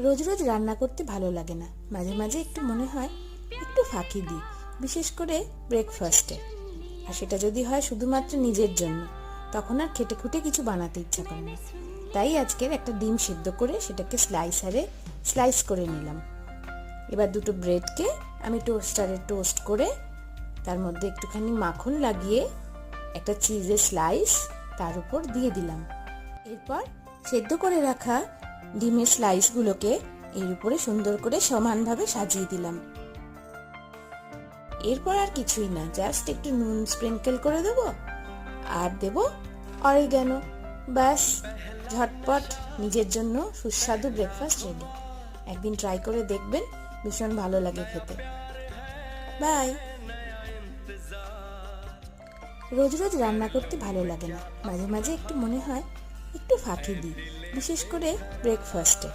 রোজ রোজ রান্না করতে ভালো লাগে না, মাঝে মাঝে একটু মনে হয় একটু ফাঁকি দিই, বিশেষ করে ব্রেকফাস্টে। আর সেটা যদি হয় শুধুমাত্র নিজের জন্য, তখন আর খেটে খুঁটে কিছু বানাতে ইচ্ছা করে না। তাই আজকের একটা ডিম সিদ্ধ করে সেটাকে স্লাইস করে নিলাম। এবার দুটো ব্রেডকে আমি টোস্টারে টোস্ট করে তার মধ্যে একটুখানি মাখন লাগিয়ে একটা চিজের স্লাইস তার উপর দিয়ে দিলাম। এরপর সেদ্ধ করে রাখা ডিমের স্লাইসগুলোকে এর উপরে সুন্দর করে সমানভাবে সাজিয়ে দিলাম। এরপর আর কিছুই না, জাস্ট একটু নুন স্প্রিঙ্কেল করে দেবো আর দেবো অরিগ্যানো। ব্যাস, ঝটপট নিজের জন্য সুস্বাদু ব্রেকফাস্ট রেডি। একদিন ট্রাই করে দেখবেন, ভীষণ ভালো লাগে খেতে। বাই। রোজ রোজ রান্না করতে ভালো লাগে না, মাঝে মাঝে একটু মনে হয় একটু ফাঁকি দিই, বিশেষ করে ব্রেকফাস্টে।